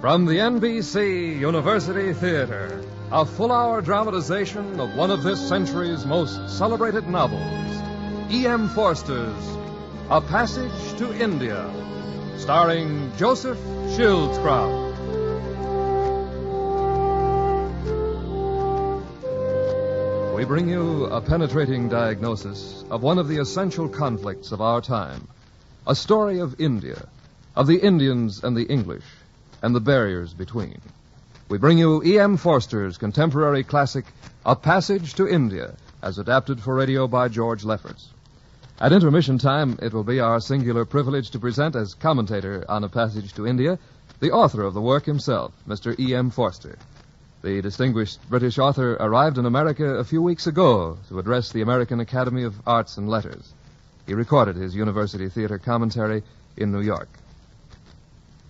From the NBC University Theater, a full-hour dramatization of one of this century's most celebrated novels, E.M. Forster's A Passage to India, starring Joseph Schildkraut. We bring you a penetrating diagnosis of one of the essential conflicts of our time, a story of India, of the Indians and the English, and the barriers between. We bring you E.M. Forster's contemporary classic, A Passage to India, as adapted for radio by George Lefferts. At intermission time, it will be our singular privilege to present as commentator on A Passage to India the author of the work himself, Mr. E.M. Forster. The distinguished British author arrived in America a few weeks ago to address the American Academy of Arts and Letters. He recorded his University Theater commentary in New York.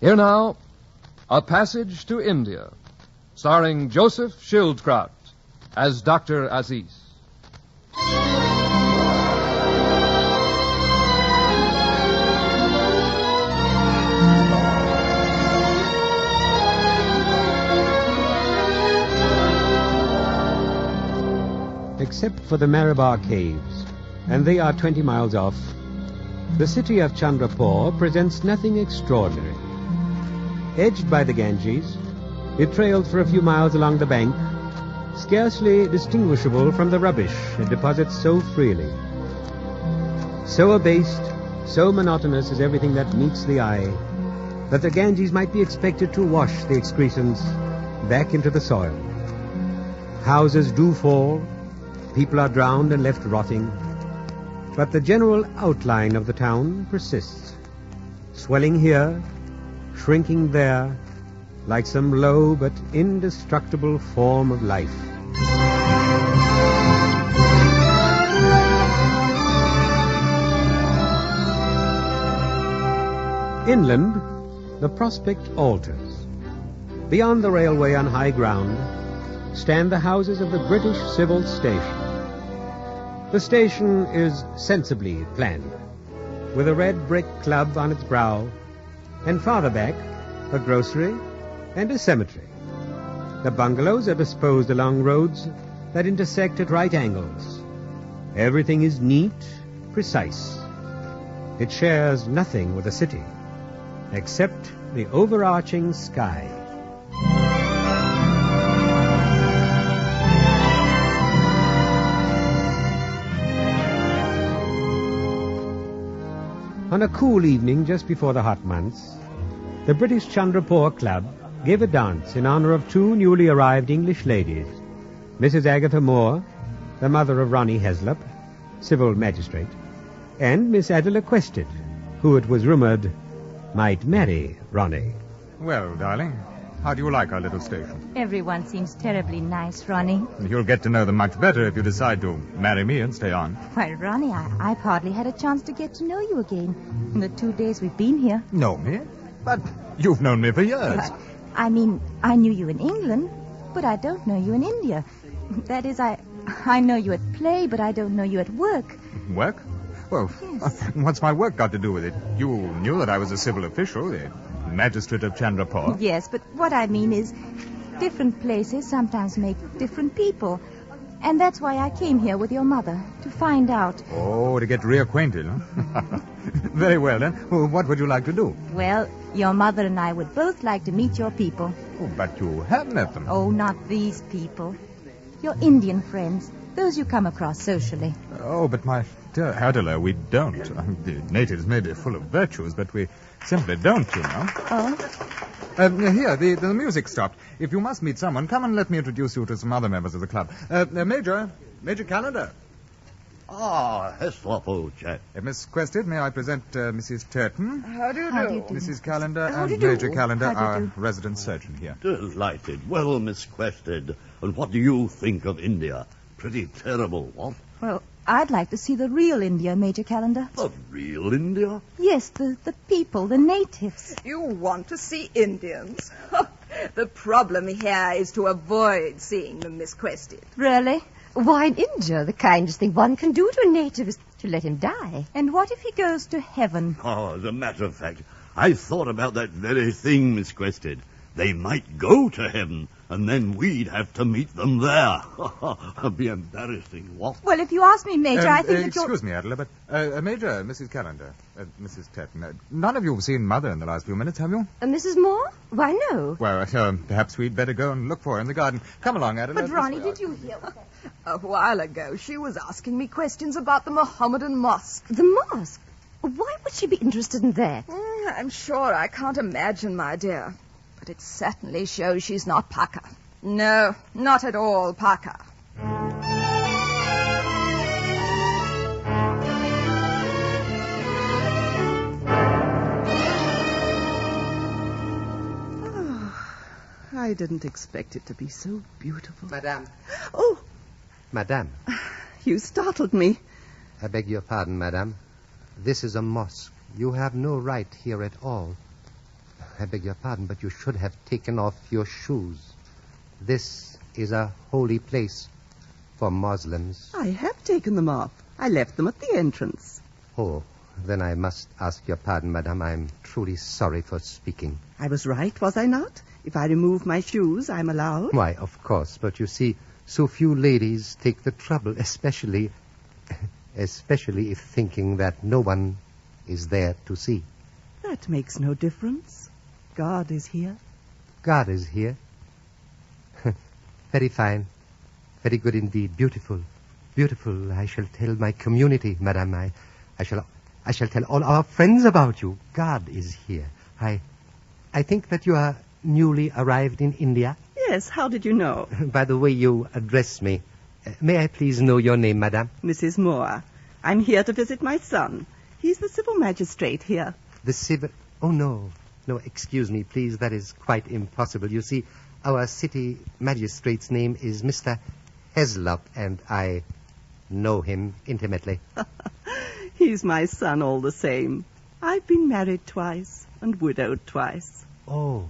Here now, A Passage to India, starring Joseph Schildkraut as Dr. Aziz. Except for the Marabar Caves, and they are 20 miles off, the city of Chandrapur presents nothing extraordinary. Edged by the Ganges, it trailed for a few miles along the bank, scarcely distinguishable from the rubbish it deposits so freely. So abased, so monotonous is everything that meets the eye, that the Ganges might be expected to wash the excrescence back into the soil. Houses do fall, people are drowned and left rotting, but the general outline of the town persists, swelling here, shrinking there, like some low but indestructible form of life. Inland, the prospect alters. Beyond the railway on high ground stand the houses of the British Civil Station. The station is sensibly planned, with a red brick club on its brow, and farther back, a grocery and a cemetery. The bungalows are disposed along roads that intersect at right angles. Everything is neat, precise. It shares nothing with the city, except the overarching sky. On a cool evening just before the hot months, the British Chandrapur Club gave a dance in honor of two newly arrived English ladies, Mrs. Agatha Moore, the mother of Ronnie Heslop, civil magistrate, and Miss Adela Quested, who it was rumored might marry Ronnie. Well, darling, how do you like our little station? Everyone seems terribly nice, Ronnie. You'll get to know them much better if you decide to marry me and stay on. Why, Ronnie, I've hardly had a chance to get to know you again in the 2 days we've been here. Know me? But you've known me for years. I mean, I knew you in England, but I don't know you in India. That is, I know you at play, but I don't know you at work. Work? Well, yes. What's my work got to do with it? You knew that I was a civil official, the magistrate of Chandrapur. Yes, but what I mean is, different places sometimes make different people. And that's why I came here with your mother, to find out. Oh, to get reacquainted, huh? Very well, then. What would you like to do? Well, your mother and I would both like to meet your people. Oh, but you have met them. Oh, not these people. Your Indian friends, those you come across socially. Oh, but my dear Adela, we don't. The natives may be full of virtues, but we simply don't, you know. Oh? Here, the music stopped. If you must meet someone, come and let me introduce you to some other members of the club. Major Calendar. Ah, Heslop, old chap. Miss Quested, may I present Mrs. Turton? How do you do? Mrs. Calendar How and do you do? Major Calendar, How do you our do? resident surgeon here. Delighted. Well, Miss Quested, and what do you think of India? Pretty terrible, what? Well, I'd like to see the real India, Major Calendar. The real India? Yes, the people, the natives. You want to see Indians? The problem here is to avoid seeing them, Miss Quested. Really? Why, in India, the kindest thing one can do to a native is to let him die. And what if he goes to heaven? Oh, as a matter of fact, I thought about that very thing, Miss Quested. They might go to heaven, and then we'd have to meet them there. It'd be embarrassing, what? Well, if you ask me, Major, I think that you're... Excuse me, Adela, but Major, Mrs. Callender, Mrs. Tetton, none of you have seen Mother in the last few minutes, have you? Mrs. Moore? Why, no. Well, perhaps we'd better go and look for her in the garden. Come along, Adela. But, Ronnie, did you hear what that... A while ago, she was asking me questions about the Mohammedan mosque. The mosque? Why would she be interested in that? I'm sure I can't imagine, my dear. But it certainly shows she's not Paka. No, not at all Paka. I didn't expect it to be so beautiful. Madame. Oh, Madame. you startled me. I beg your pardon, madame. This is a mosque. You have no right here at all. I beg your pardon, but you should have taken off your shoes. This is a holy place for Muslims. I have taken them off. I left them at the entrance. Oh, then I must ask your pardon, madame. I'm truly sorry for speaking. I was right, was I not? If I remove my shoes, I'm allowed. Why, of course, but you see, so few ladies take the trouble, especially if thinking that no one is there to see. That makes no difference. God is here. God is here. Very fine. Very good indeed. Beautiful. Beautiful. I shall tell my community, madame. I shall tell all our friends about you. God is here. I think that you are newly arrived in India. Yes, how did you know? By the way you address me. May I please know your name, madame? Mrs. Moore. I'm here to visit my son. He's the civil magistrate here. The civil... Oh, no. No, excuse me, please. That is quite impossible. You see, our city magistrate's name is Mr. Heslop, and I know him intimately. He's my son all the same. I've been married twice and widowed twice. Oh.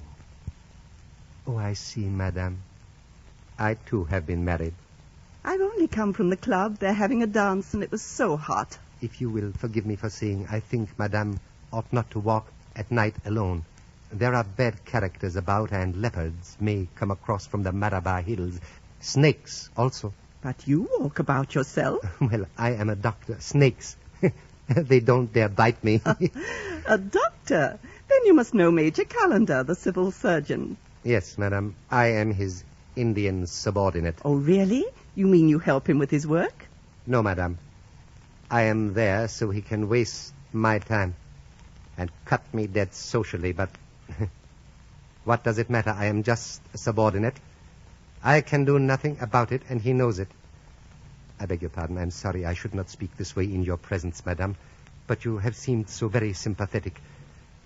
Oh, I see, madame. I, too, have been married. I've only come from the club. They're having a dance, and it was so hot. If you will forgive me for saying, I think madame ought not to walk at night alone. There are bad characters about, and leopards may come across from the Malabar hills. Snakes, also. But you walk about yourself. Well, I am a doctor. Snakes. They don't dare bite me. A doctor? Then you must know Major Callender, the civil surgeon. Yes, madam. I am his Indian subordinate. Oh, really? You mean you help him with his work? No, madam. I am there so he can waste my time and cut me dead socially, but what does it matter? I am just a subordinate. I can do nothing about it, and he knows it. I beg your pardon. I'm sorry I should not speak this way in your presence, madam, but you have seemed so very sympathetic.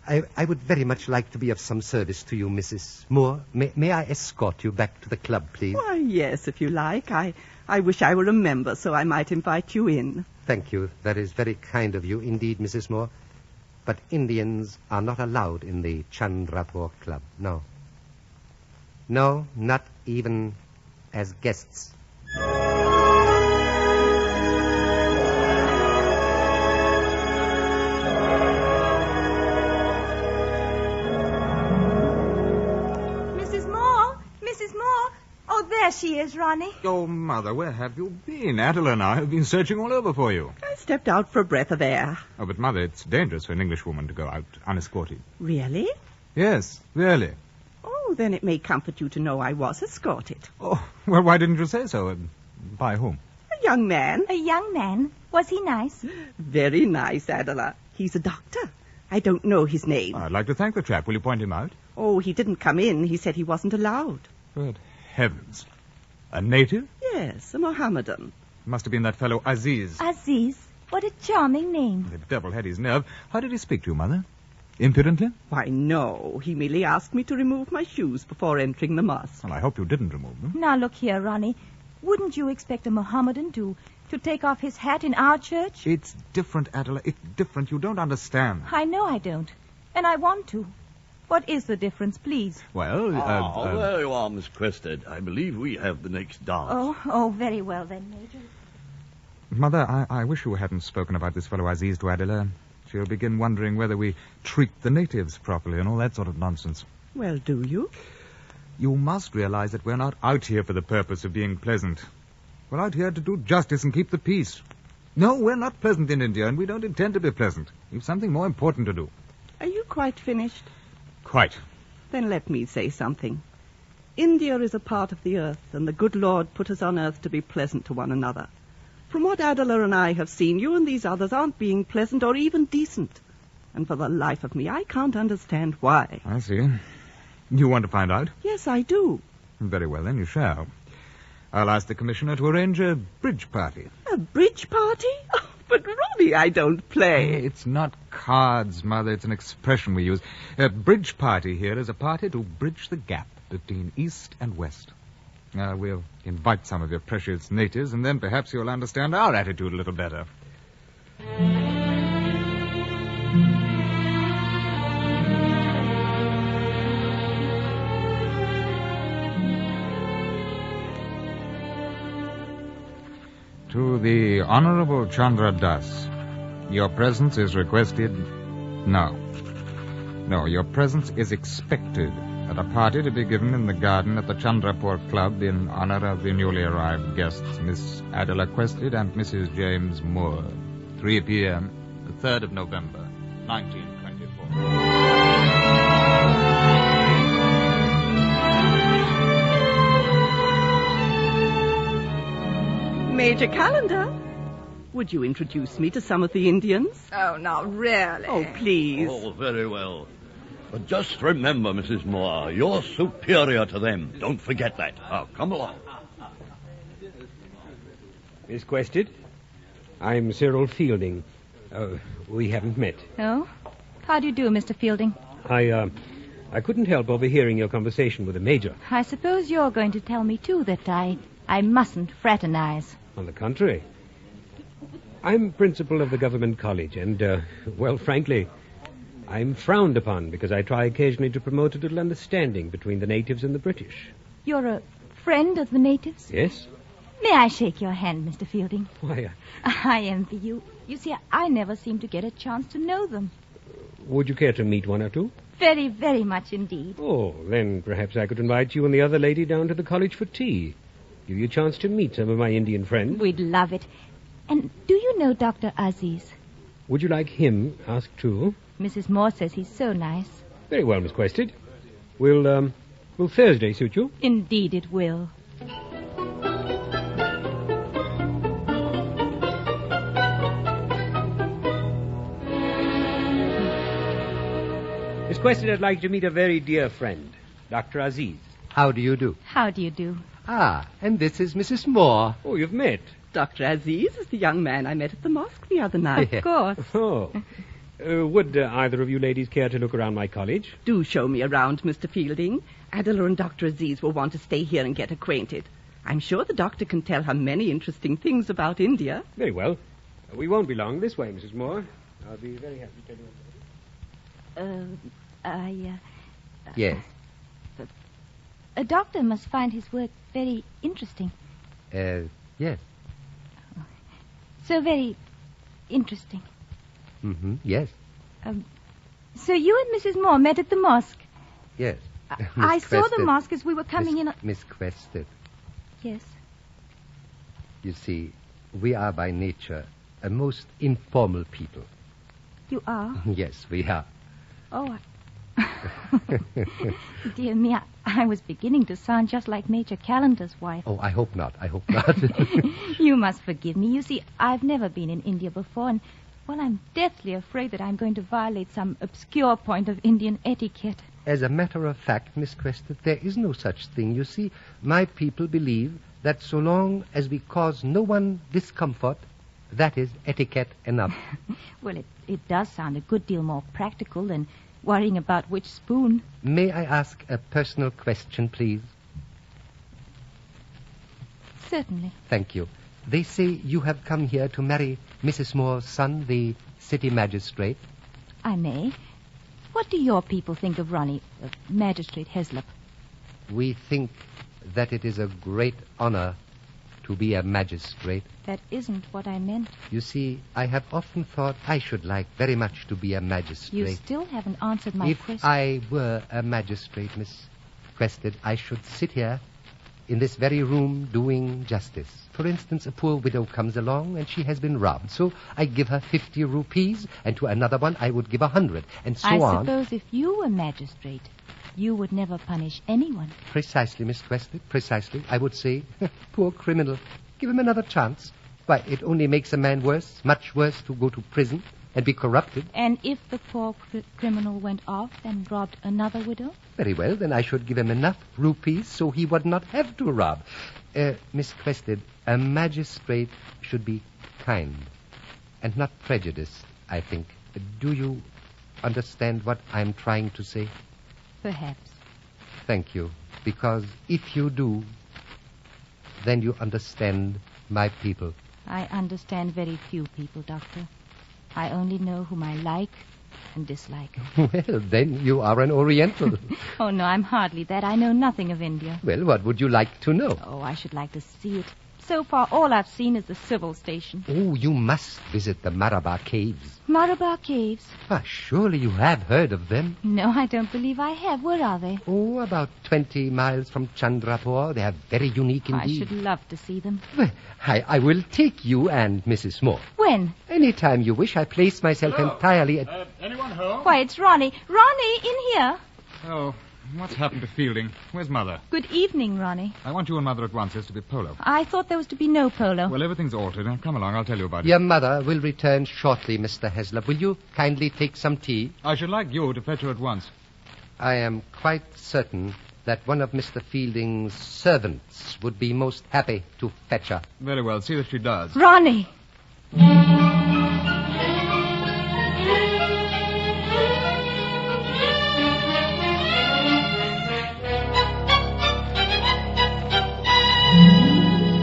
I would very much like to be of some service to you, Mrs. Moore. May I escort you back to the club, please? Why, yes, if you like. I wish I were a member so I might invite you in. Thank you. That is very kind of you indeed, Mrs. Moore. But Indians are not allowed in the Chandrapur Club. No. No, not even as guests. There she is, Ronnie. Oh, Mother, where have you been? Adela and I have been searching all over for you. I stepped out for a breath of air. Oh, but, Mother, it's dangerous for an Englishwoman to go out unescorted. Really? Yes, really. Oh, then it may comfort you to know I was escorted. Oh, well, why didn't you say so? By whom? A young man. A young man? Was he nice? Very nice, Adela. He's a doctor. I don't know his name. I'd like to thank the chap. Will you point him out? Oh, he didn't come in. He said he wasn't allowed. Good heavens. A native? Yes, a Mohammedan. Must have been that fellow Aziz. Aziz? What a charming name. The devil had his nerve. How did he speak to you, Mother? Impudently? Why, no. He merely asked me to remove my shoes before entering the mosque. Well, I hope you didn't remove them. Now, look here, Ronnie. Wouldn't you expect a Mohammedan to take off his hat in our church? It's different, Adela. It's different. You don't understand. I know I don't. And I want to. What is the difference, please? Well, there you are, Miss Crested. I believe we have the next dance. Oh, very well then, Major. Mother, I wish you hadn't spoken about this fellow Aziz to Adela. She'll begin wondering whether we treat the natives properly and all that sort of nonsense. Well, do you? You must realize that we're not out here for the purpose of being pleasant. We're out here to do justice and keep the peace. No, we're not pleasant in India, and we don't intend to be pleasant. We've something more important to do. Are you quite finished? Quite. Then let me say something. India is a part of the earth, and the good Lord put us on earth to be pleasant to one another. From what Adela and I have seen, you and these others aren't being pleasant or even decent. And for the life of me, I can't understand why. I see. You want to find out? Yes, I do. Very well, then you shall. I'll ask the commissioner to arrange a bridge party. A bridge party? Oh, but Ronnie, I don't play. It's not cards, Mother. It's an expression we use. A bridge party here is a party to bridge the gap between East and West. We'll invite some of your precious natives, and then perhaps you'll understand our attitude a little better. To the Honorable Chandra Das, your presence is requested now. No, your presence is expected at a party to be given in the garden at the Chandrapur Club in honor of the newly arrived guests, Miss Adela Quested and Mrs. James Moore. 3 p.m., the 3rd of November, 1924. Major Calendar, would you introduce me to some of the Indians? Oh, now, really? Oh, please. Oh, very well. But just remember, Mrs. Moore, you're superior to them. Don't forget that. Now, come along. Miss Quested, I'm Cyril Fielding. We haven't met. Oh? How do you do, Mr. Fielding? I couldn't help overhearing your conversation with the Major. I suppose you're going to tell me, too, that I mustn't fraternize. On the contrary. I'm principal of the government college, and, well, frankly, I'm frowned upon because I try occasionally to promote a little understanding between the natives and the British. You're a friend of the natives? Yes? May I shake your hand, Mr. Fielding? Why, I envy you. You see, I never seem to get a chance to know them. would you care to meet one or two? Very, very much indeed. Oh, then perhaps I could invite you and the other lady down to the college for tea. Give you a chance to meet some of my Indian friends. We'd love it. And do you know Dr. Aziz? Would you like him asked too? Mrs. Moore says he's so nice. Very well, Miss Quested. Will Thursday suit you? Indeed it will. Miss Quested, I'd like to meet a very dear friend, Dr. Aziz. How do you do? How do you do? Ah, and this is Mrs. Moore. Oh, you've met. Dr. Aziz is the young man I met at the mosque the other night. Of course. Oh. Would either of you ladies care to look around my college? Do show me around, Mr. Fielding. Adela and Dr. Aziz will want to stay here and get acquainted. I'm sure the doctor can tell her many interesting things about India. Very well. We won't be long. This way, Mrs. Moore. I'll be very happy to tell you. Yes. A doctor must find his work very interesting. Yes. So very interesting. Mm-hmm. Yes. So you and Mrs. Moore met at the mosque? Yes. I saw the mosque as we were coming in. Miss Quested. Yes. You see, we are by nature a most informal people. You are? Yes, we are. Oh, dear me, I was beginning to sound just like Major Calendar's wife. Oh, I hope not. I hope not. You must forgive me. You see, I've never been in India before, and, well, I'm deathly afraid that I'm going to violate some obscure point of Indian etiquette. As a matter of fact, Miss Quested, there is no such thing. You see, my people believe that so long as we cause no one discomfort, that is etiquette enough. Well, it does sound a good deal more practical than worrying about which spoon. May I ask a personal question, please? Certainly. Thank you. They say you have come here to marry Mrs. Moore's son, the city magistrate. I may. What do your people think of Ronnie, Magistrate Heslop? We think that it is a great honor to be a magistrate. That isn't what I meant. You see, I have often thought I should like very much to be a magistrate. You still haven't answered my If question. I were a magistrate, Miss Quested, I should sit here in this very room doing justice. For instance, a poor widow comes along and she has been robbed. So I give her 50 rupees, and to another one I would give 100, and so I on. suppose if you were magistrate, you would never punish anyone. Precisely, Miss Quested, precisely. I would say, poor criminal, give him another chance. Why, it only makes a man worse, much worse, to go to prison and be corrupted. And if the poor criminal went off and robbed another widow? Very well, then I should give him enough rupees so he would not have to rob. Miss Quested, a magistrate should be kind and not prejudiced, I think. Do you understand what I'm trying to say? Perhaps. Thank you. Because if you do, then you understand my people. I understand very few people, Doctor. I only know whom I like and dislike. Well, then you are an Oriental. Oh, no, I'm hardly that. I know nothing of India. Well, what would you like to know? Oh, I should like to see it. So far, all I've seen is the civil station. Oh, you must visit the Malabar Caves. Malabar Caves? Ah, surely you have heard of them. No, I don't believe I have. Where are they? Oh, about 20 miles from Chandrapur. They are very unique indeed. I should love to see them. Well, I will take you and Mrs. Moore. When? Any time you wish. I place myself entirely at... Anyone home? Why, it's Ronnie. Ronnie, in here. Oh, what's happened to Fielding? Where's Mother? Good evening, Ronnie. I want you and Mother at once. There's to be polo. I thought there was to be no polo. Well, everything's altered. Now, come along. I'll tell you about it. Your mother will return shortly, Mr. Heslop. Will you kindly take some tea? I should like you to fetch her at once. I am quite certain that one of Mr. Fielding's servants would be most happy to fetch her. Very well. See that she does. Ronnie!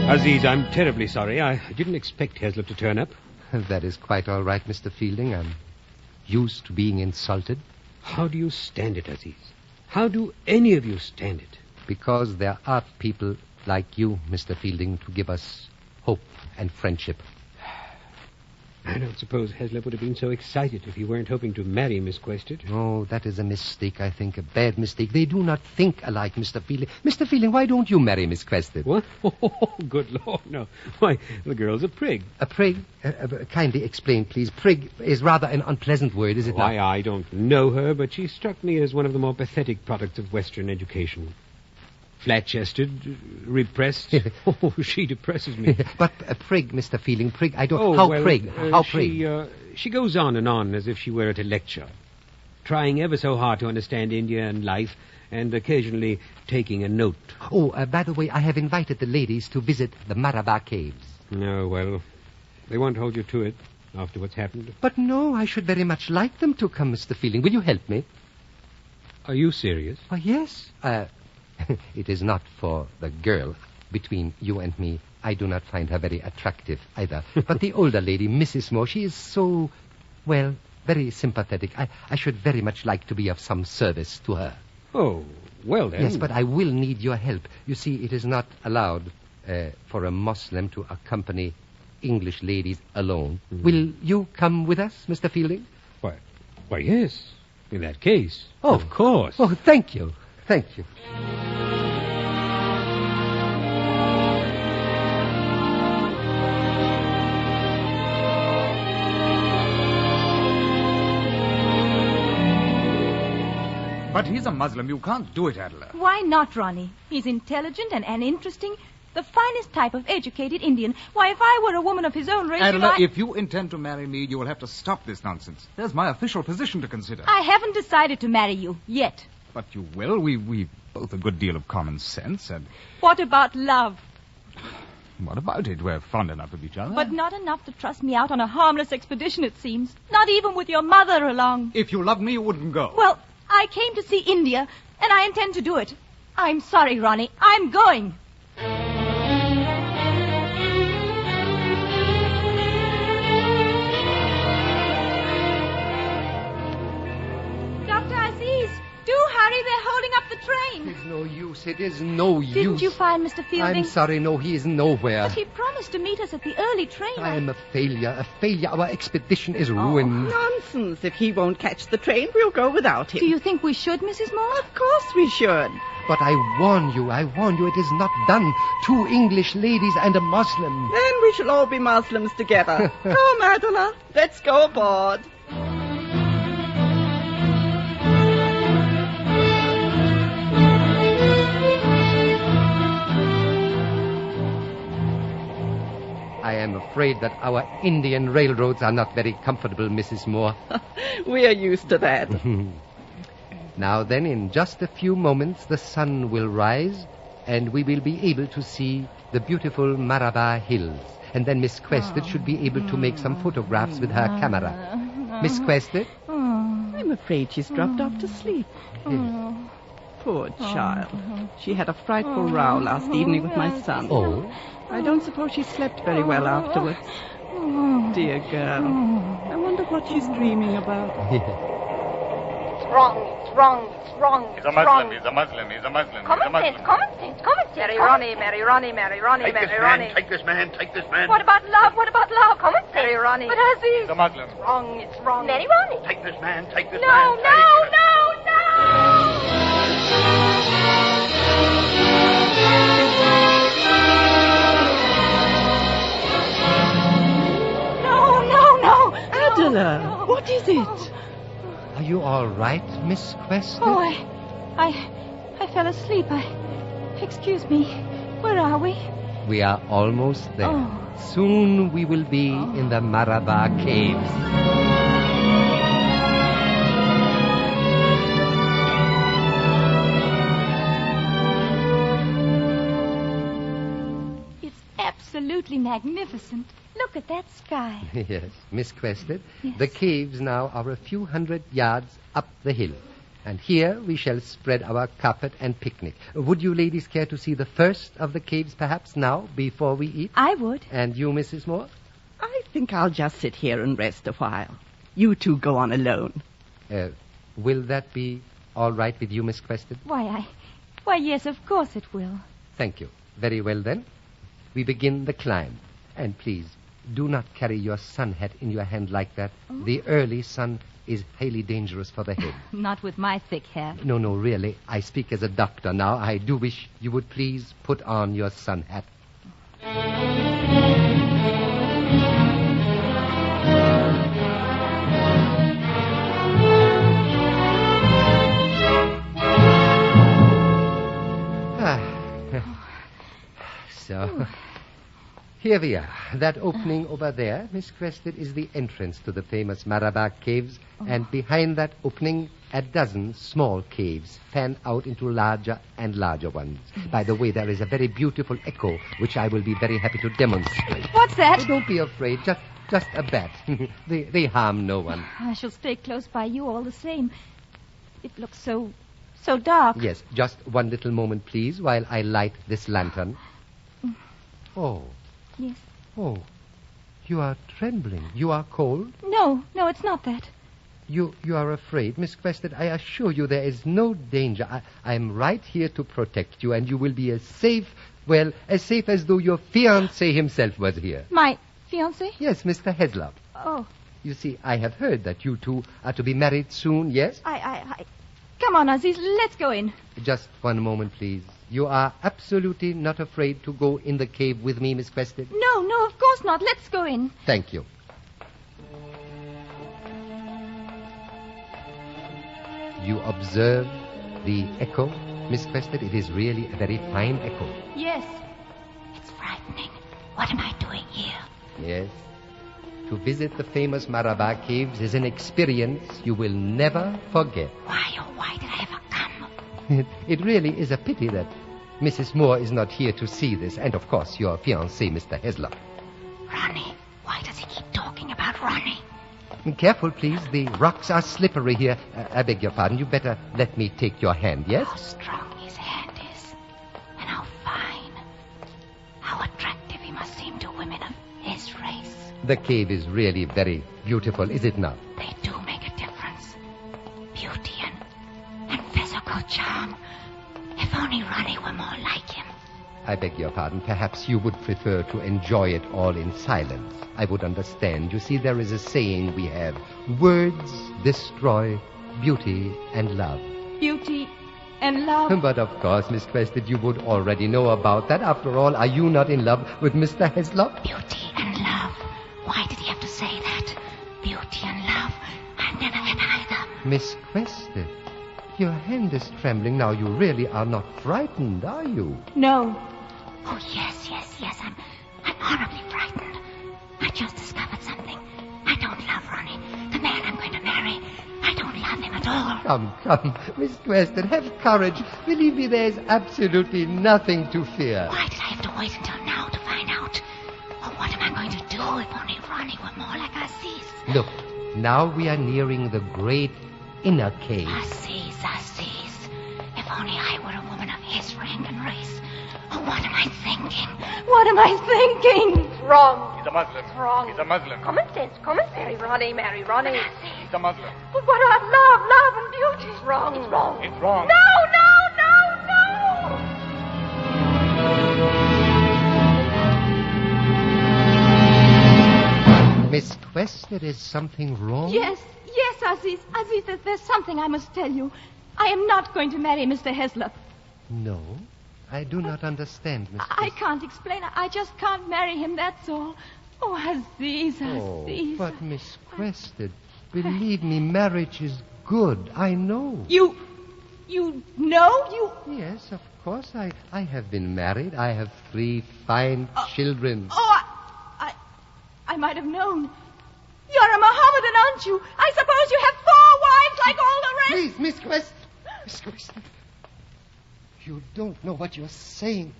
Aziz, I'm terribly sorry. I didn't expect Heslop to turn up. That is quite all right, Mr. Fielding. I'm used to being insulted. How do you stand it, Aziz? How do any of you stand it? Because there are people like you, Mr. Fielding, to give us hope and friendship. I don't suppose Heslop would have been so excited if he weren't hoping to marry Miss Quested. Oh, that is a mistake, I think, a bad mistake. They do not think alike, Mr. Fielding. Mr. Fielding, why don't you marry Miss Quested? What? Oh, good Lord, no. Why, the girl's a prig. A prig? Kindly explain, please. Prig is rather an unpleasant word, is it Why, not? I don't know her, but she struck me as one of the more pathetic products of Western education. Flat-chested, repressed. Oh, she depresses me. But a prig, Mr. Fielding, prig, I don't... Oh, how well, prig? How prig? She goes on and on as if she were at a lecture, trying ever so hard to understand India and life, and occasionally taking a note. Oh, by the way, I have invited the ladies to visit the Malabar Caves. No, well, they won't hold you to it after what's happened. But no, I should very much like them to come, Mr. Fielding. Will you help me? Are you serious? Oh, yes. It is not for the girl. Between you and me, I do not find her very attractive either. But the older lady, Mrs. Moore, she is so, well, very sympathetic. I should very much like to be of some service to her. Oh, well then. Yes, but I will need your help. You see, it is not allowed for a Moslem to accompany English ladies alone. Mm. Will you come with us, Mr. Fielding? Why, yes. In that case. Oh, of course. Oh, thank you. Thank you. But he's a Muslim. You can't do it, Adela. Why not, Ronnie? He's intelligent and interesting. The finest type of educated Indian. Why, if I were a woman of his own race... Adela, if you intend to marry me, you will have to stop this nonsense. There's my official position to consider. I haven't decided to marry you, yet. But you will. We've both a good deal of common sense, and... What about love? What about it? We're fond enough of each other. But not enough to trust me out on a harmless expedition, it seems. Not even with your mother along. If you loved me, you wouldn't go. Well, I came to see India, and I intend to do it. I'm sorry, Ronnie. I'm going. Dr. Aziz, do hurry. They're holding up the train. It's no use. It is no use. Didn't you find Mr. Fielding? I'm sorry, no, he is nowhere. But he promised to meet us at the early train. I am a failure. Our expedition is ruined. Nonsense. If he won't catch the train, we'll go without him. Do you think we should, Mrs. Moore? Of course we should. But I warn you, it is not done. 2 English ladies and a Muslim. Then we shall all be Muslims together. Come, Adela, let's go aboard. I am afraid that our Indian railroads are not very comfortable, Mrs. Moore. We are used to that. Now then, in just a few moments, the sun will rise, and we will be able to see the beautiful Malabar Hills. And then Miss Quested should be able to make some photographs with her camera. Miss Quested? I'm afraid she's dropped off to sleep. Poor child. She had a frightful row last evening with my son. Oh? I don't suppose she slept very well afterwards. Dear girl. I wonder what she's dreaming about. It's wrong. He's a Muslim. He's a Muslim. Commentary. Mary Ronnie. Take this man. What about love? Commentary. Ronnie. But Aziz. He's a Muslim. It's wrong. Mary Ronnie. Take this man. No. Adela, what is it? Are you all right, Miss Quested? Oh, I fell asleep. Excuse me. Where are we? We are almost there. Oh. Soon we will be in the Malabar Caves. It's absolutely magnificent. Look at that sky. Yes, Miss Quested. Yes. The caves now are a few hundred yards up the hill. And here we shall spread our carpet and picnic. Would you ladies care to see the first of the caves perhaps now, before we eat? I would. And you, Mrs. Moore? I think I'll just sit here and rest a while. You two go on alone. Will that be all right with you, Miss Quested? Why, yes, of course it will. Thank you. Very well, then. We begin the climb. And please, do not carry your sun hat in your hand like that. Oh. The early sun is highly dangerous for the head. Not with my thick hair. No, really. I speak as a doctor now. I do wish you would please put on your sun hat. So, here we are. That opening over there, Miss Quested, is the entrance to the famous Malabar Caves. Oh. And behind that opening, a dozen small caves fan out into larger and larger ones. Yes. By the way, there is a very beautiful echo, which I will be very happy to demonstrate. What's that? Oh, don't be afraid. Just a bat. They harm no one. I shall stay close by you all the same. It looks so dark. Yes, just one little moment, please, while I light this lantern. Oh. Yes. Oh, you are trembling. You are cold? No, it's not that. You are afraid. Miss Quested, I assure you there is no danger. I am right here to protect you, and you will be as safe as though your fiancé himself was here. My fiancé? Yes, Mr. Heslop. Oh. You see, I have heard that you two are to be married soon, yes? Come on, Aziz, let's go in. Just one moment, please. You are absolutely not afraid to go in the cave with me, Miss Quested? No, of course not. Let's go in. Thank you. You observe the echo, Miss Quested? It is really a very fine echo. Yes. It's frightening. What am I doing here? Yes. To visit the famous Malabar Caves is an experience you will never forget. Why did I ever come? It really is a pity that Mrs. Moore is not here to see this, and of course your fiancé, Mr. Heslop. Ronnie. Why does he keep talking about Ronnie? Careful, please. The rocks are slippery here. I beg your pardon. You better let me take your hand, yes? How strong his hand is. And how fine. How attractive he must seem to women of his race. The cave is really very beautiful, is it not? They do make a difference. Beauty and physical charm. If only Ronnie were more like him. I beg your pardon. Perhaps you would prefer to enjoy it all in silence. I would understand. You see, there is a saying we have. Words destroy beauty and love. Beauty and love. But of course, Miss Quested, you would already know about that. After all, are you not in love with Mr. Heslop? Beauty and love. Why did he have to say that? Beauty and love. I've never had either. Miss Quested, your hand is trembling now. You really are not frightened, are you? No. Oh, yes. I'm horribly frightened. I just discovered something. I don't love Ronnie, the man I'm going to marry. I don't love him at all. Come, Miss Quested, have courage. Believe me, there's absolutely nothing to fear. Why did I have to wait until now to find out? Oh, what am I going to do if only Ronnie were more like Aziz? Look, now we are nearing the great inner cave. Aziz. If only I were a woman of his rank and race. Oh, what am I thinking? What am I thinking? It's wrong. He's a Muslim. It's wrong. He's a Muslim. Common sense. Marry Ronnie. He's a Muslim. But what about love and beauty? It's wrong. It's wrong. No. Miss Quested, is something wrong? Yes, Aziz. Aziz, there's something I must tell you. I am not going to marry Mr. Heslop. No, I do not understand, Miss I can't explain. I just can't marry him, that's all. Oh, Aziz. Oh, but Miss Quested, believe me, marriage is good. I know. You know? Yes, of course. I have been married. I have 3 fine children. I might have known. You're a Mohammedan, aren't you? I suppose you have 4 wives like all the rest. Please, Miss Quested. Miss Quested. You don't know what you're saying.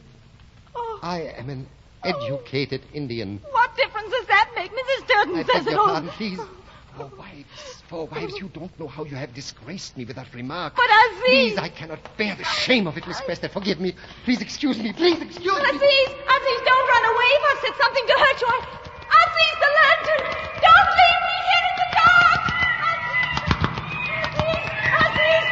Oh. I am an educated Indian. What difference does that make? Mrs. Durden says it all. Pardon, please. 4 wives. You don't know how you have disgraced me with that remark. But Aziz... Please, I cannot bear the shame of it, Miss Quested. Forgive me. Please excuse me. Please excuse me. Aziz, don't run away. If I've said something to hurt you, Aziz, the lantern! Don't leave me here in the dark! Aziz!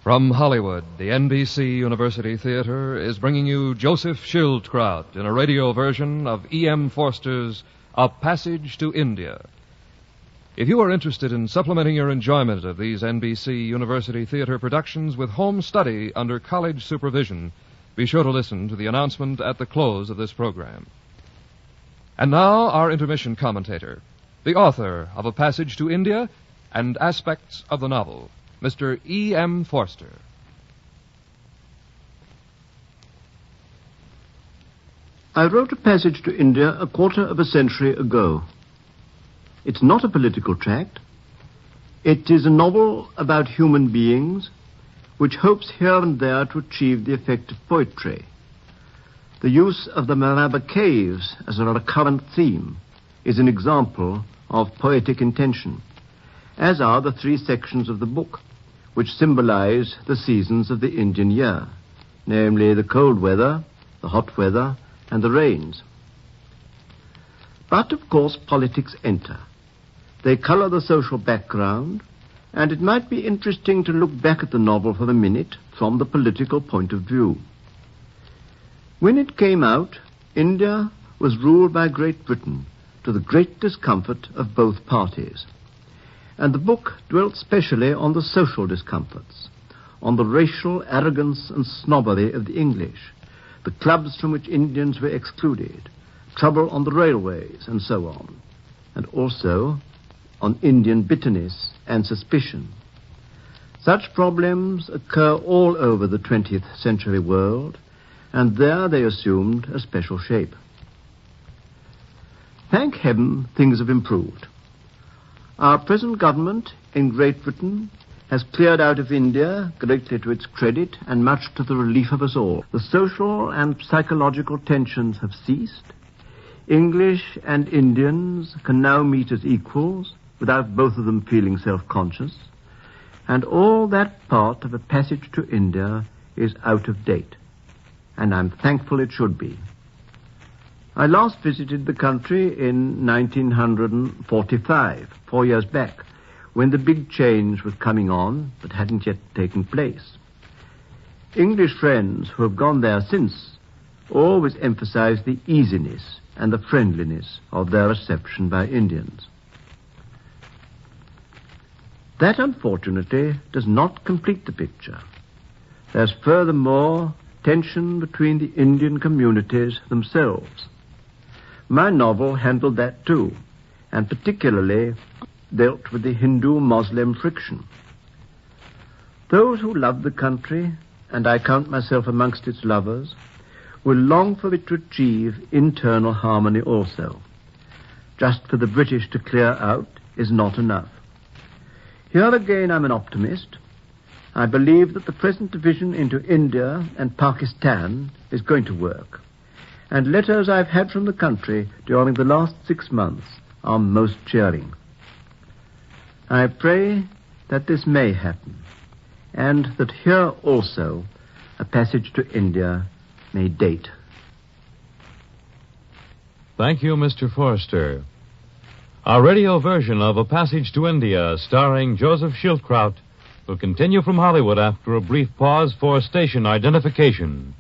From Hollywood, the NBC University Theater is bringing you Joseph Schildkraut in a radio version of E.M. Forster's A Passage to India. If you are interested in supplementing your enjoyment of these NBC University Theater productions with home study under college supervision, be sure to listen to the announcement at the close of this program. And now, our intermission commentator, the author of A Passage to India and aspects of the novel, Mr. E.M. Forster. I wrote A Passage to India a quarter of a century ago. It's not a political tract. It is a novel about human beings which hopes here and there to achieve the effect of poetry. The use of the Malabar caves as a recurrent theme is an example of poetic intention, as are the 3 sections of the book, which symbolize the seasons of the Indian year, namely the cold weather, the hot weather, and the rains. But, of course, politics enter. They color the social background, and it might be interesting to look back at the novel for a minute from the political point of view. When it came out, India was ruled by Great Britain, to the great discomfort of both parties. And the book dwelt specially on the social discomforts, on the racial arrogance and snobbery of the English, the clubs from which Indians were excluded, trouble on the railways, and so on, and also on Indian bitterness and suspicion. Such problems occur all over the 20th century world, and there they assumed a special shape. Thank heaven, things have improved. Our present government in Great Britain has cleared out of India, greatly to its credit and much to the relief of us all. The social and psychological tensions have ceased. English and Indians can now meet as equals without both of them feeling self-conscious, and all that part of a passage to India is out of date, and I'm thankful it should be. I last visited the country in 1945, 4 years back, when the big change was coming on but hadn't yet taken place. English friends who have gone there since always emphasize the easiness and the friendliness of their reception by Indians. That, unfortunately, does not complete the picture. There's furthermore tension between the Indian communities themselves. My novel handled that too, and particularly dealt with the Hindu-Muslim friction. Those who love the country, and I count myself amongst its lovers, will long for it to achieve internal harmony also. Just for the British to clear out is not enough. Here again I'm an optimist. I believe that the present division into India and Pakistan is going to work. And letters I've had from the country during the last 6 months are most cheering. I pray that this may happen, and that here also a passage to India may date. Thank you, Mr. Forster. Our radio version of A Passage to India, starring Joseph Schildkraut, will continue from Hollywood after a brief pause for station identification.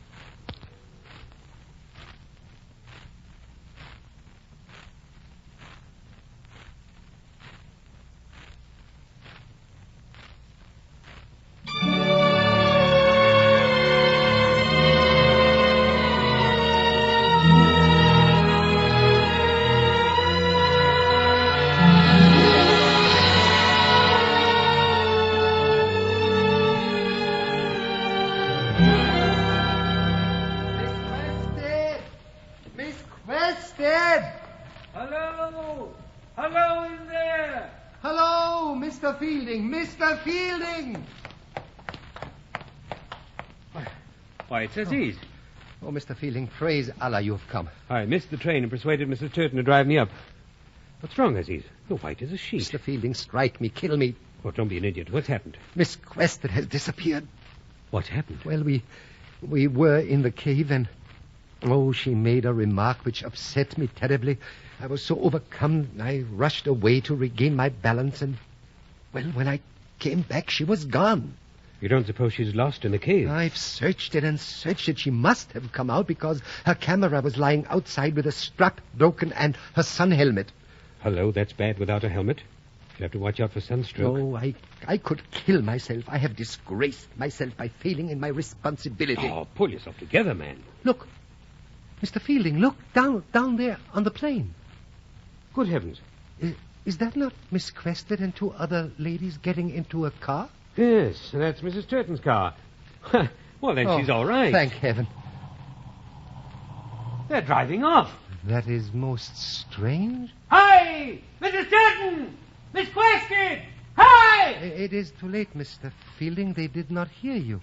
Why, it's Aziz. Oh, Mr. Fielding, praise Allah you've come. I missed the train and persuaded Mrs. Turton to drive me up. What's wrong, Aziz? You're white as a sheet. Mr. Fielding, strike me, kill me. Oh, don't be an idiot. What's happened? Miss Quested has disappeared. What happened? Well, we were in the cave and... Oh, she made a remark which upset me terribly. I was so overcome, I rushed away to regain my balance and... Well, when I came back, she was gone. You don't suppose she's lost in the cave? I've searched it and searched it. She must have come out because her camera was lying outside with a strap broken and her sun helmet. Hello, that's bad without a helmet. You'll have to watch out for sunstroke. Oh, I could kill myself. I have disgraced myself by failing in my responsibility. Oh, pull yourself together, man. Look, Mr. Fielding, look down there on the plain. Good heavens. Is that not Miss Quested and 2 other ladies getting into a car? Yes, that's Mrs. Turton's car. Well, then she's all right. Thank heaven. They're driving off. That is most strange. Hi! Mrs. Turton! Miss Quested! Hi! It is too late, Mr. Fielding. They did not hear you.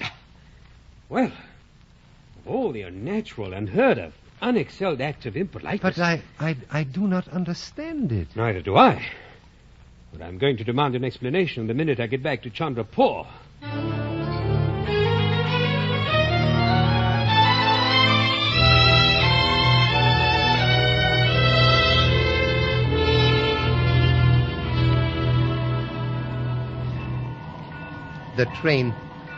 Well, of all the unnatural, unheard of, unexcelled acts of impoliteness... But I do not understand it. Neither do I. But I'm going to demand an explanation the minute I get back to Chandrapur. The train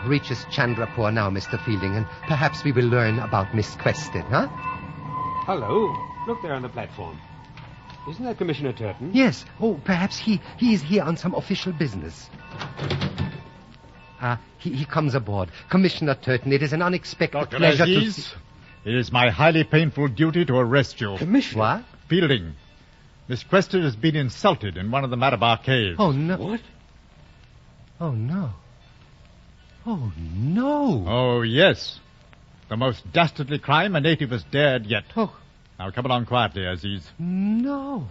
reaches Chandrapur now, Mr. Fielding, and perhaps we will learn about Miss Quested, huh? Hello. Look there on the platform. Isn't that Commissioner Turton? Yes. Oh, perhaps he is here on some official business. He comes aboard. Commissioner Turton, it is an unexpected Dr. pleasure Aziz, to see... It is my highly painful duty to arrest you. Commissioner? What? Fielding, Miss Quested has been insulted in one of the Malabar caves. Oh, no. What? Oh, no. Oh, no. Oh, yes. The most dastardly crime a native has dared yet. Oh. Now, come along quietly, Aziz. No.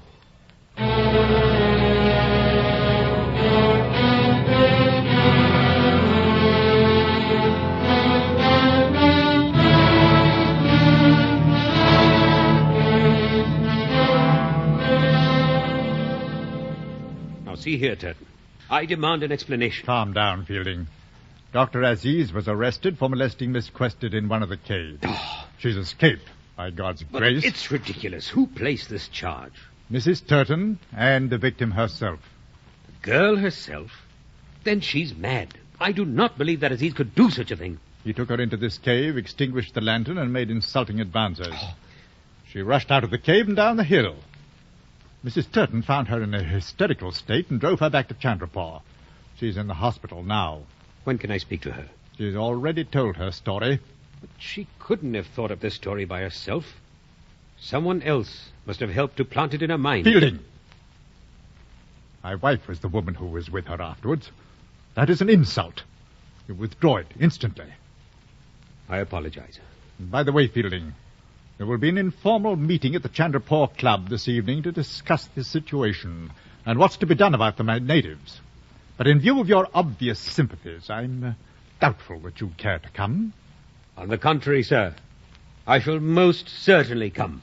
see here, Turton. I demand an explanation. Calm down, Fielding. Dr. Aziz was arrested for molesting Miss Quested in one of the caves. She's escaped, by God's grace. It's ridiculous. Who placed this charge? Mrs. Turton and the victim herself. The girl herself? Then she's mad. I do not believe that Aziz could do such a thing. He took her into this cave, extinguished the lantern, and made insulting advances. She rushed out of the cave and down the hill. Mrs. Turton found her in a hysterical state and drove her back to Chandrapur. She's in the hospital now. When can I speak to her? She's already told her story. But she couldn't have thought of this story by herself. Someone else must have helped to plant it in her mind. Fielding! My wife was the woman who was with her afterwards. That is an insult. You withdraw it instantly. I apologize. And by the way, Fielding, there will be an informal meeting at the Chandrapur Club this evening to discuss the situation and what's to be done about the natives. But in view of your obvious sympathies, I'm doubtful that you'd care to come. On the contrary, sir, I shall most certainly come.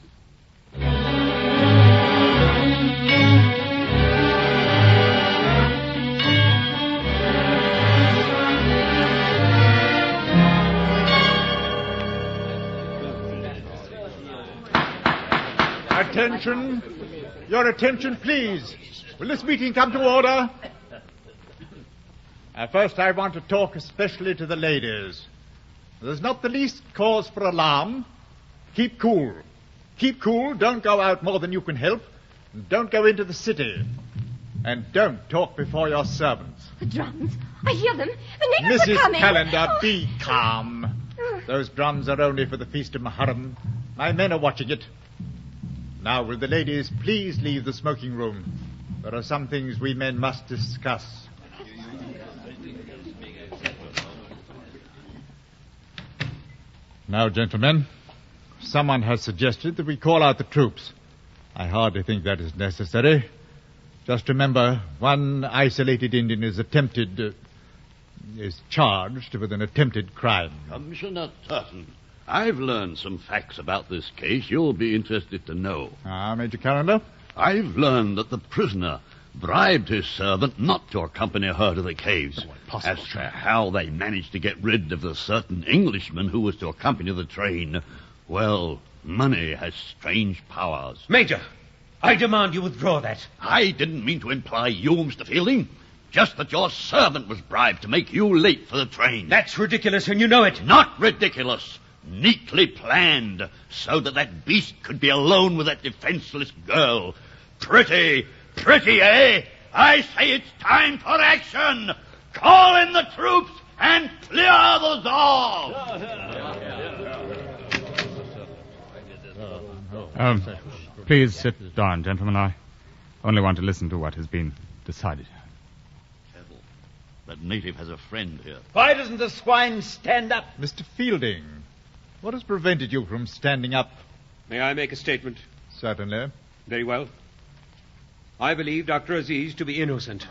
Attention! Your attention, please. Will this meeting come to order? First, I want to talk especially to the ladies. There's not the least cause for alarm. Keep cool. Keep cool. Don't go out more than you can help. And don't go into the city. And don't talk before your servants. The drums. I hear them. The natives are Mrs. coming. Calendar, be calm. Those drums are only for the Feast of Muharram. My men are watching it. Now, will the ladies please leave the smoking room? There are some things we men must discuss. Now, gentlemen, someone has suggested that we call out the troops. I hardly think that is necessary. Just remember, one isolated Indian is charged with an attempted crime. Commissioner Turton, I've learned some facts about this case you'll be interested to know. Major Calendar? I've learned that the prisoner bribed his servant not to accompany her to the caves. As to how they managed to get rid of the certain Englishman who was to accompany the train, well, money has strange powers. Major, I demand you withdraw that. I didn't mean to imply you, Mr. Fielding. Just that your servant was bribed to make you late for the train. That's ridiculous, and you know it. Not ridiculous. Neatly planned, so that that beast could be alone with that defenseless girl. Pretty, eh? I say it's time for action. Call in the troops and clear the door. Please sit down, gentlemen. I only want to listen to what has been decided. That native has a friend here. Why doesn't the swine stand up? Mr. Fielding, what has prevented you from standing up? May I make a statement? Certainly. Very well. I believe Dr. Aziz to be innocent.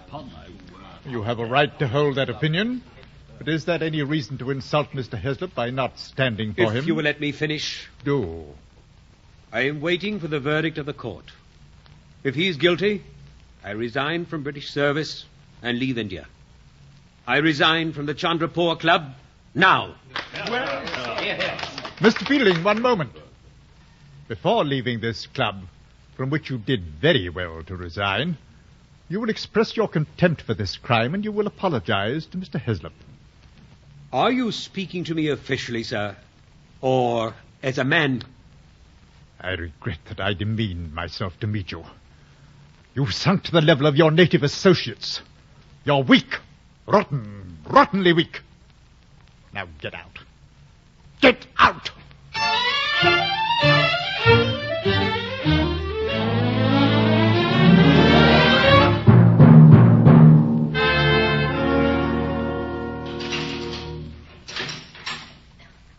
You have a right to hold that opinion. But is that any reason to insult Mr. Heslop by not standing for him? If you will let me finish. Do. I am waiting for the verdict of the court. If he is guilty, I resign from British service and leave India. I resign from the Chandrapur Club now. Mr. Fielding, one moment. Before leaving this club, from which you did very well to resign, you will express your contempt for this crime and you will apologize to Mr. Heslop. Are you speaking to me officially, sir? Or as a man? I regret that I demeaned myself to meet you. You've sunk to the level of your native associates. You're weak. Rottenly weak. Now get out. Get out!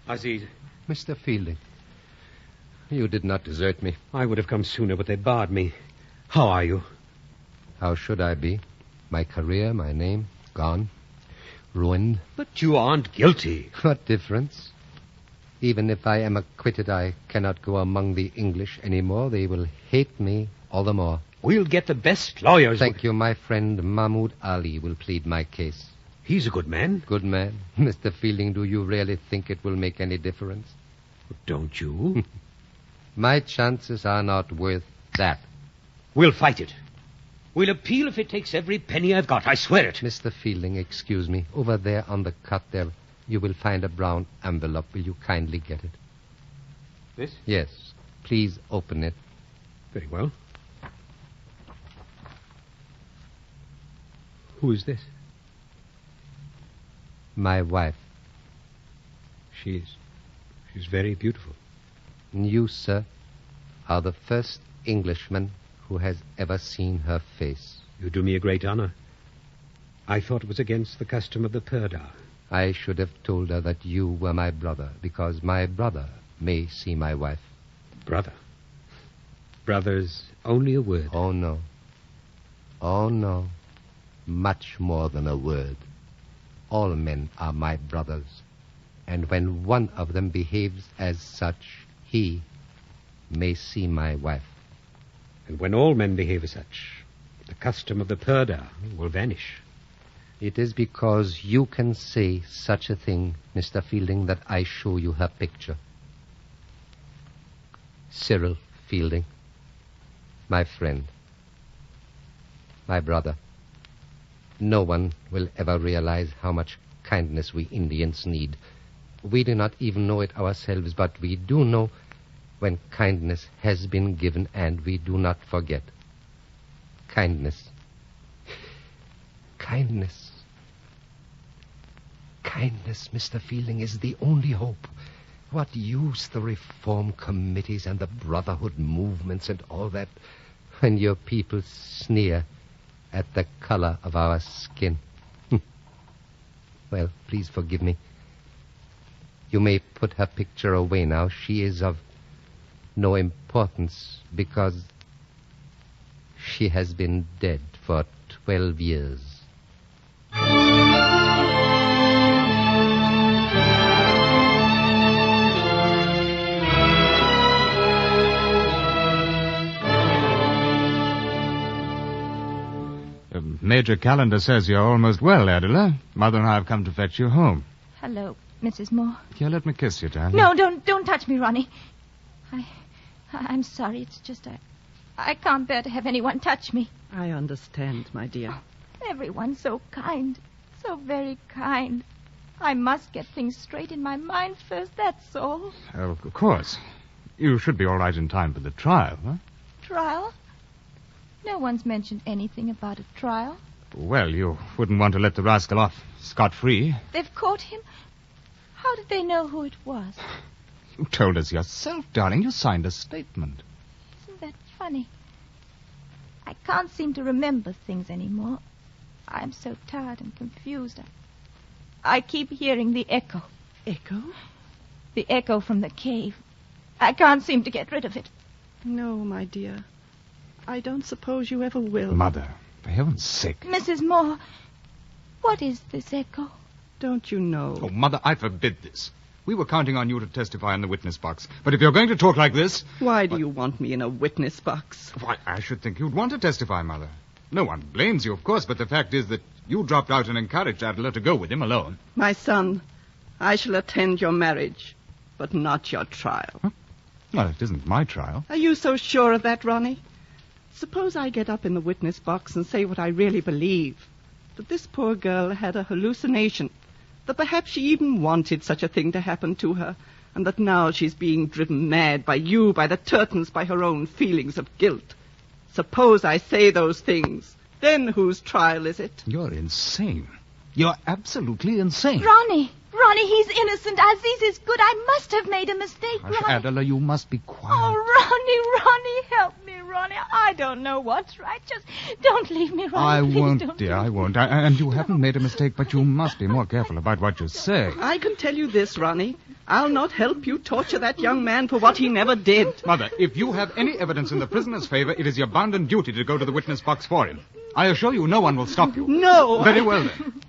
Aziz. Mr. Fielding, you did not desert me. I would have come sooner, but they barred me. How are you? How should I be? My career, my name, gone. Ruined. But you aren't guilty. What difference? Even if I am acquitted, I cannot go among the English anymore. They will hate me all the more. We'll get the best lawyers. Thank you. My friend Mahmoud Ali will plead my case. He's a good man. Good man. Mr. Fielding, do you really think it will make any difference? Don't you? My chances are not worth that. We'll fight it. We'll appeal if it takes every penny I've got. I swear it. Mr. Fielding, excuse me. Over there on the cut there, you will find a brown envelope. Will you kindly get it? This? Yes. Please open it. Very well. Who is this? My wife. She's very beautiful. You, sir, are the first Englishman who has ever seen her face. You do me a great honor. I thought it was against the custom of the purdah. I should have told her that you were my brother, because my brother may see my wife. Brother? Brother's only a word. Oh, no. Oh, no. Much more than a word. All men are my brothers. And when one of them behaves as such, he may see my wife. And when all men behave as such, the custom of the purdah will vanish. It is because you can say such a thing, Mr. Fielding, that I show you her picture. Cyril Fielding, my friend, my brother. No one will ever realize how much kindness we Indians need. We do not even know it ourselves, but we do know when kindness has been given, and we do not forget. Kindness. Kindness. Kindness, Mr. Fielding, is the only hope. What use the reform committees and the brotherhood movements and all that when your people sneer at the color of our skin? Well, please forgive me. You may put her picture away now. She is of no importance because she has been dead for 12 years. Major Callender says you're almost well, Adela. Mother and I have come to fetch you home. Hello, Mrs. Moore. Here, let me kiss you, darling. No, don't touch me, Ronnie. I'm sorry. It's just I can't bear to have anyone touch me. I understand, my dear. Everyone's so kind. So very kind. I must get things straight in my mind first, that's all. Of course. You should be all right in time for the trial, huh? Trial? No one's mentioned anything about a trial. Well, you wouldn't want to let the rascal off scot-free. They've caught him? How did they know who it was? You told us yourself, darling. You signed a statement. Isn't that funny? I can't seem to remember things anymore. I'm so tired and confused. I keep hearing the echo. Echo? The echo from the cave. I can't seem to get rid of it. No, my dear. I don't suppose you ever will. Mother, for heaven's sake. Mrs. Moore, what is this echo? Don't you know? Oh, Mother, I forbid this. We were counting on you to testify in the witness box. But if you're going to talk like this... Why do you want me in a witness box? Why, I should think you'd want to testify, Mother. No one blames you, of course, but the fact is that you dropped out and encouraged Adela to go with him alone. My son, I shall attend your marriage, but not your trial. Huh? Well, it isn't my trial. Are you so sure of that, Ronnie? Suppose I get up in the witness box and say what I really believe, that this poor girl had a hallucination, that perhaps she even wanted such a thing to happen to her, and that now she's being driven mad by you, by the Turtons, by her own feelings of guilt. Suppose I say those things. Then whose trial is it? You're insane. You're absolutely insane. Ronnie, he's innocent. Aziz is good. I must have made a mistake, Hush, Ronnie. Adela, you must be quiet. Oh, Ronnie, help me, Ronnie. I don't know what's right. Just don't leave me, Ronnie. I Please won't, don't. dear, I won't. And you haven't made a mistake, but you must be more careful about what you say. I can tell you this, Ronnie. I'll not help you torture that young man for what he never did. Mother, if you have any evidence in the prisoner's favor, it is your bounden duty to go to the witness box for him. I assure you no one will stop you. No. Very well, then.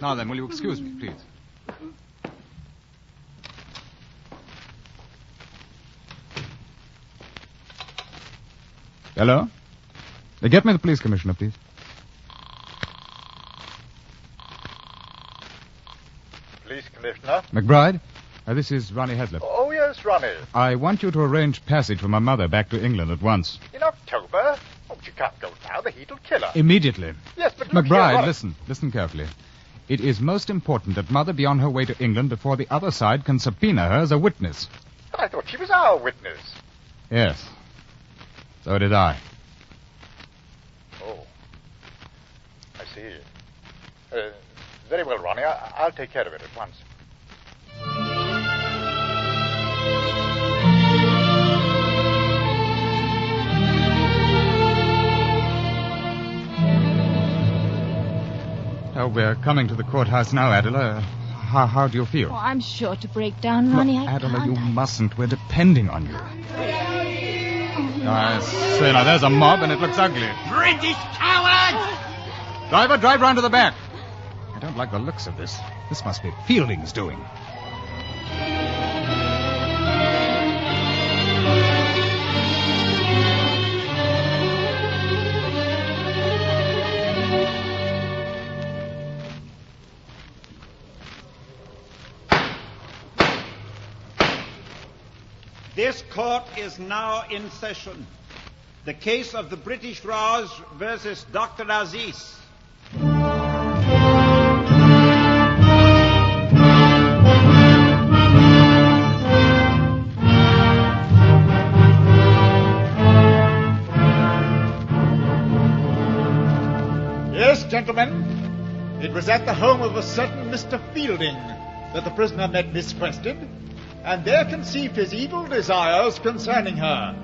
Now, then, will you excuse me, please? Hello? Get me the police commissioner, please. Police Commissioner? McBride, this is Ronnie Heslop. Oh, yes, Ronnie. I want you to arrange passage for my mother back to England at once. In October? Oh, but you can't go now. The heat'll kill her. Immediately. Yes, but look McBride, here, Ronnie. listen carefully. It is most important that Mother be on her way to England before the other side can subpoena her as a witness. But I thought she was our witness. Yes. So did I. Oh. I see. Very well, Ronnie. I'll take care of it at once. Oh, we're coming to the courthouse now, Adela. How do you feel? Oh, I'm sure to break down, Ronnie. Look, Adela, you mustn't. We're depending on you. I say, now, there's a mob, and it looks ugly. British cowards! Driver, drive round to the back. I don't like the looks of this. This must be Fielding's doing. This court is now in session. The case of the British Raj versus Dr. Aziz. Yes, gentlemen. It was at the home of a certain Mr. Fielding that the prisoner met Miss Quested, and there conceived his evil desires concerning her.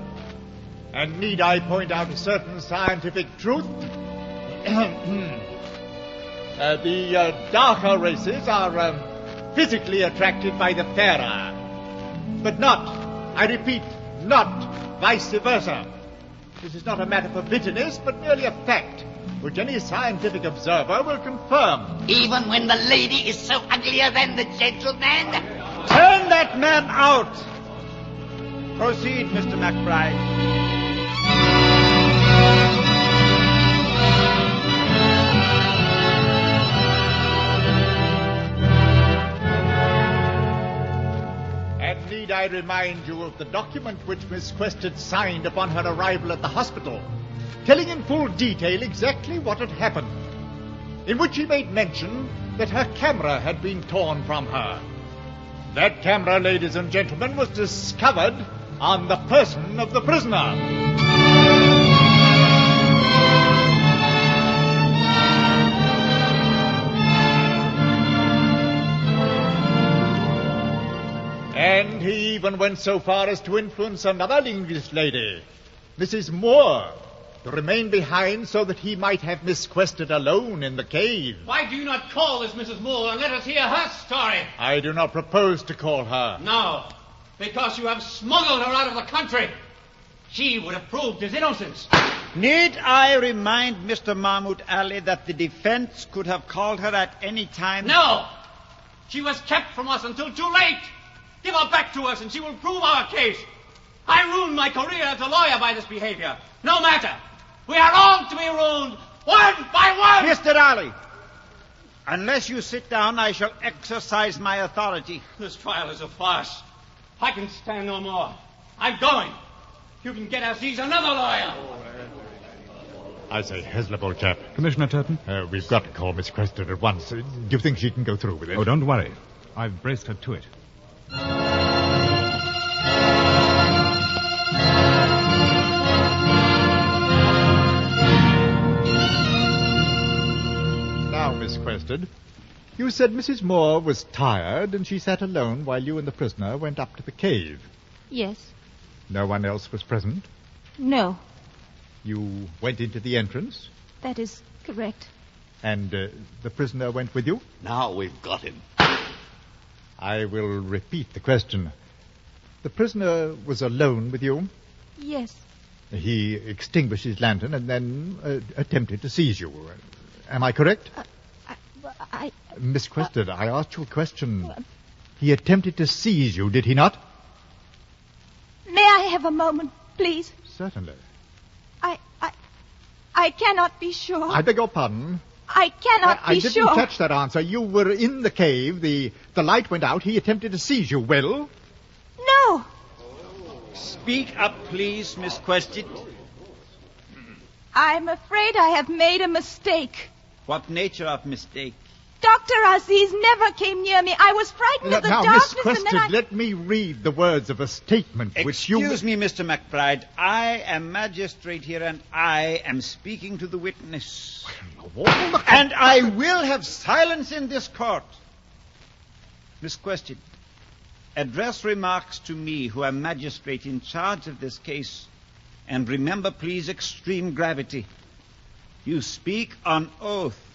And need I point out a certain scientific truth? The darker races are physically attracted by the fairer, but not, I repeat, not vice versa. This is not a matter for bitterness, but merely a fact, which any scientific observer will confirm. Even when the lady is so uglier than the gentleman? Turn that man out! Proceed, Mr. McBride. And need I remind you of the document which Miss Quested signed upon her arrival at the hospital, telling in full detail exactly what had happened, in which she made mention that her camera had been torn from her. That camera, ladies and gentlemen, was discovered on the person of the prisoner. And he even went so far as to influence another English lady, Mrs. Moore, to remain behind so that he might have Miss Quested alone in the cave. Why do you not call this Mrs. Moore and let us hear her story? I do not propose to call her. No, because you have smuggled her out of the country. She would have proved his innocence. Need I remind Mr. Mahmoud Ali that the defense could have called her at any time? No! She was kept from us until too late. Give her back to us and she will prove our case. I ruined my career as a lawyer by this behavior. No matter. We are all to be ruined, one by one! Mr. Ali, unless you sit down, I shall exercise my authority. This trial is a farce. I can stand no more. I'm going. You can get Aziz another lawyer. I say, Heslop, old chap. Commissioner Turton? We've got to call Miss Quested at once. Do you think she can go through with it? Oh, don't worry. I've braced her to it. Now, Miss Quested, you said Mrs. Moore was tired and she sat alone while you and the prisoner went up to the cave. Yes. No one else was present? No, You went into the entrance that is correct. and the prisoner went with you? Now we've got him. I will repeat the question. The prisoner was alone with you? Yes. He extinguished his lantern and then attempted to seize you. Am I correct? I... Miss Quested, I asked you a question. He attempted to seize you, did he not? May I have a moment, please? Certainly. I cannot be sure. I beg your pardon? I cannot I be didn't sure. catch that answer. You were in the cave. The light went out. He attempted to seize you. Well? No. Speak up, please, Miss Quested. I'm afraid I have made a mistake. What nature of mistake? Dr. Aziz never came near me. I was frightened of the Now, darkness, Miss Quested, and then let me read the words of a statement which you... Excuse me, Mr. McBride. I am magistrate here, and I am speaking to the witness. And I will have silence in this court. Miss Quested, address remarks to me, who am magistrate in charge of this case, and remember, please, extreme gravity. You speak on oath.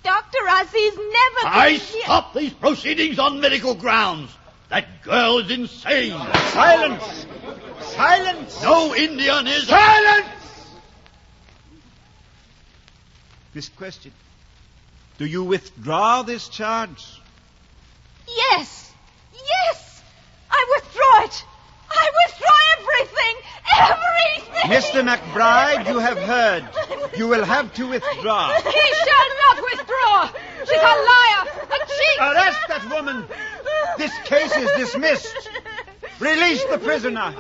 Dr. Aziz never I came near... stop these proceedings on medical grounds. That girl is insane. Silence! Silence! No Indian is... Silence! Miss Question, do you withdraw this charge? Yes! Yes! I withdraw it! I withdraw everything! Everything! Mr. McBride, you have heard. You will have to withdraw. He shall not withdraw! She's a liar! A cheat! Arrest that woman! This case is dismissed. Release the prisoner.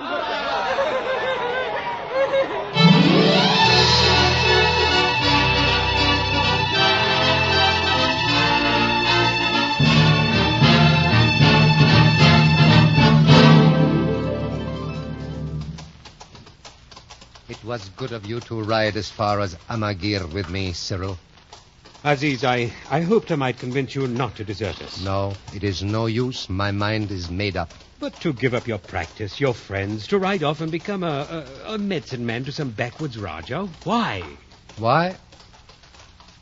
It was good of you to ride as far as Amagir with me, Cyril. Aziz, I hoped I might convince you not to desert us. No, it is no use. My mind is made up. But to give up your practice, your friends, to ride off and become a medicine man to some backwoods Raja? Why? Why?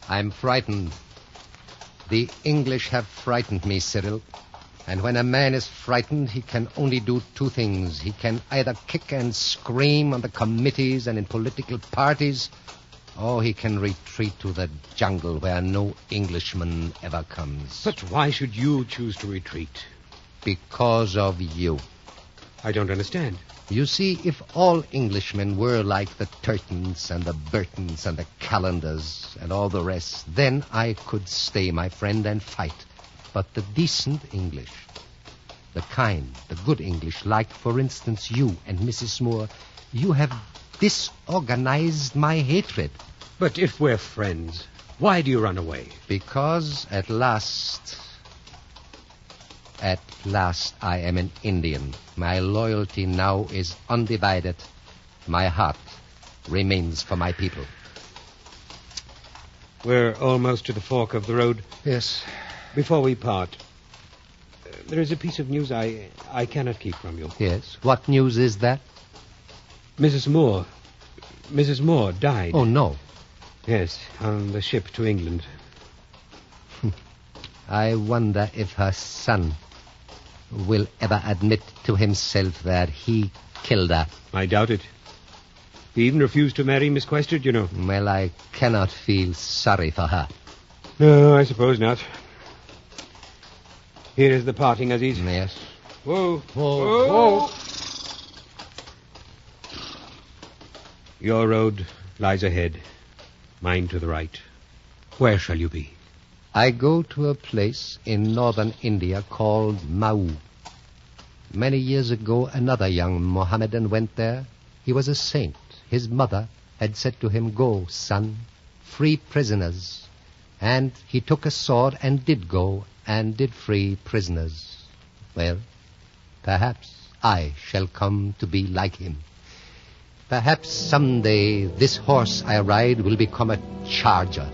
I'm frightened. The English have frightened me, Cyril. And when a man is frightened, he can only do two things. He can either kick and scream on the committees and in political parties, or he can retreat to the jungle where no Englishman ever comes. But why should you choose to retreat? Because of you. I don't understand. You see, if all Englishmen were like the Turtons and the Burtons and the Calendars and all the rest, then I could stay, my friend, and fight. But the decent English, the kind, the good English, like, for instance, you and Mrs. Moore, you have disorganized my hatred. But if we're friends, why do you run away? Because at last I am an Indian. My loyalty now is undivided. My heart remains for my people. We're almost to the fork of the road. Yes. Before we part, there is a piece of news I cannot keep from you. Yes? What news is that? Mrs. Moore died. Oh, no. Yes, on the ship to England. I wonder if her son will ever admit to himself that he killed her. I doubt it. He even refused to marry Miss Quested, you know. Well, I cannot feel sorry for her. No, I suppose not. Here is the parting, Aziz. Yes. Whoa. Whoa. Whoa. Your road lies ahead. Mine to the right. Where shall you be? I go to a place in northern India called Mau. Many years ago, another young Mohammedan went there. He was a saint. His mother had said to him, "Go, son, free prisoners." And he took a sword and did go and did free prisoners. Well, perhaps I shall come to be like him. Perhaps someday this horse I ride will become a charger,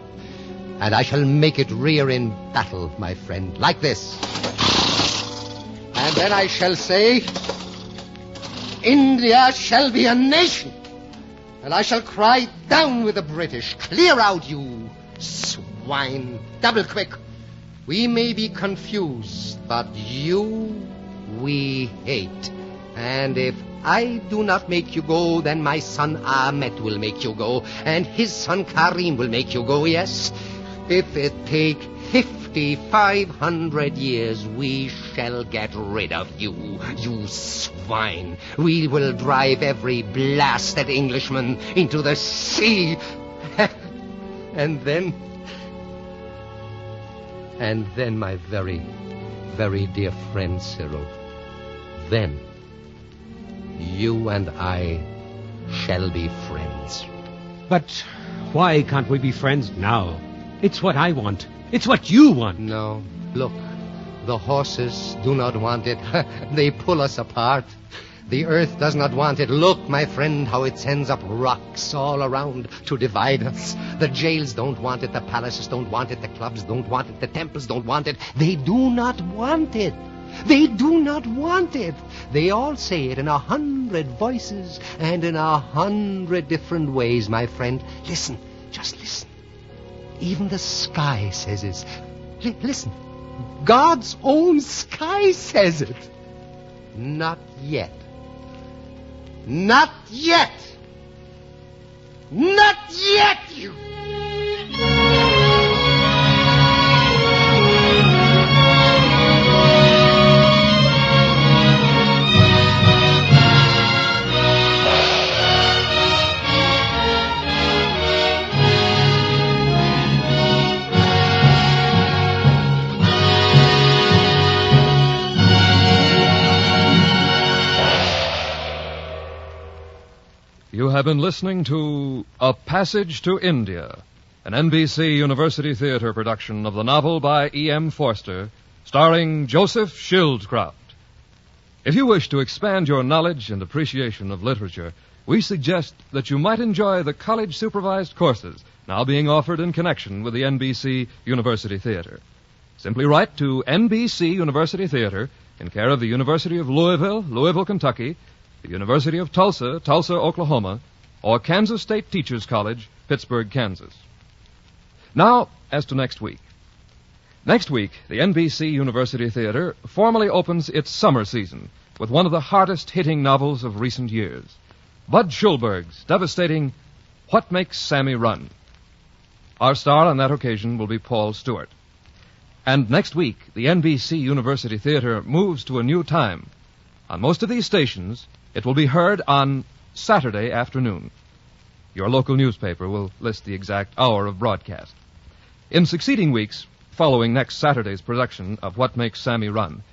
and I shall make it rear in battle, my friend, like this. And then I shall say, India shall be a nation, and I shall cry down with the British, "Clear out, you swine, double quick. We may be confused, but you we hate. And if I do not make you go, then my son Ahmed will make you go, and his son Karim will make you go, yes. If it take 5,500 years, we shall get rid of you, you swine. We will drive every blasted Englishman into the sea. And then, my very, very dear friend, Cyril, then you and I shall be friends. But why can't we be friends now? It's what I want. It's what you want. No, look, the horses do not want it. They pull us apart. The earth does not want it. Look, my friend, how it sends up rocks all around to divide us. The jails don't want it. The palaces don't want it. The clubs don't want it. The temples don't want it. They do not want it. They do not want it. They all say it in 100 voices and in 100 different ways, my friend. Listen, just listen. Even the sky says it. Listen, God's own sky says it. Not yet. Not yet! Not yet, you! You have been listening to A Passage to India, an NBC University Theater production of the novel by E.M. Forster, starring Joseph Schildkraut. If you wish to expand your knowledge and appreciation of literature, we suggest that you might enjoy the college-supervised courses now being offered in connection with the NBC University Theater. Simply write to NBC University Theater in care of the University of Louisville, Louisville, Kentucky, the University of Tulsa, Tulsa, Oklahoma, or Kansas State Teachers College, Pittsburgh, Kansas. Now, as to next week. Next week, the NBC University Theater formally opens its summer season with one of the hardest-hitting novels of recent years, Bud Schulberg's devastating What Makes Sammy Run. Our star on that occasion will be Paul Stewart. And next week, the NBC University Theater moves to a new time. On most of these stations, it will be heard on Saturday afternoon. Your local newspaper will list the exact hour of broadcast. In succeeding weeks, following next Saturday's production of What Makes Sammy Run,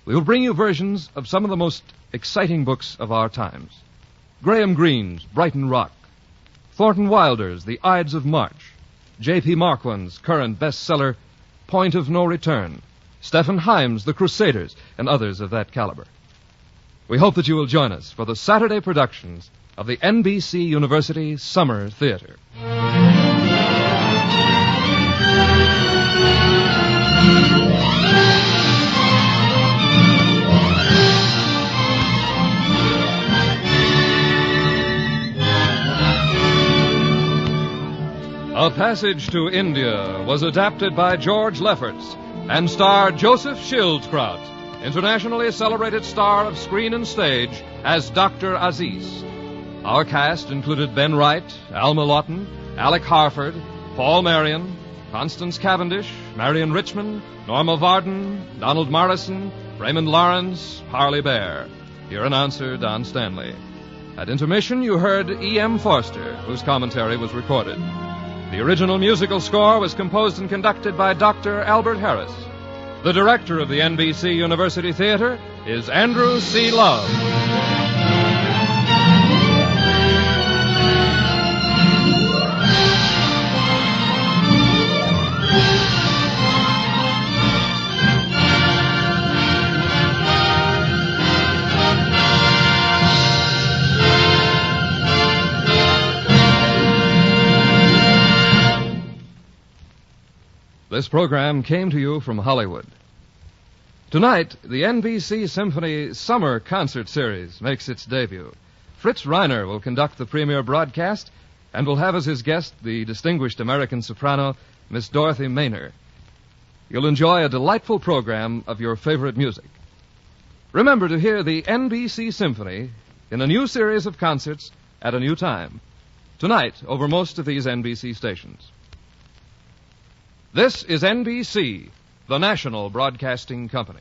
we will bring you versions of some of the most exciting books of our times. Graham Greene's Brighton Rock, Thornton Wilder's The Ides of March, J.P. Marquand's current bestseller, Point of No Return, Stephen Himes' The Crusaders, and others of that caliber. We hope that you will join us for the Saturday productions of the NBC University Summer Theater. A Passage to India was adapted by George Lefferts and starred Joseph Schildkraut, internationally celebrated star of screen and stage, as Dr. Aziz. Our cast included Ben Wright, Alma Lawton, Alec Harford, Paul Marion, Constance Cavendish, Marion Richmond, Norma Varden, Donald Morrison, Raymond Lawrence, Harley Bear. Your announcer, Don Stanley. At intermission, you heard E.M. Forster, whose commentary was recorded. The original musical score was composed and conducted by Dr. Albert Harris. The director of the NBC University Theater is Andrew C. Love. This program came to you from Hollywood. Tonight, the NBC Symphony Summer Concert Series makes its debut. Fritz Reiner will conduct the premiere broadcast and will have as his guest the distinguished American soprano, Miss Dorothy Maynor. You'll enjoy a delightful program of your favorite music. Remember to hear the NBC Symphony in a new series of concerts at a new time. Tonight, over most of these NBC stations. This is NBC, the national broadcasting company.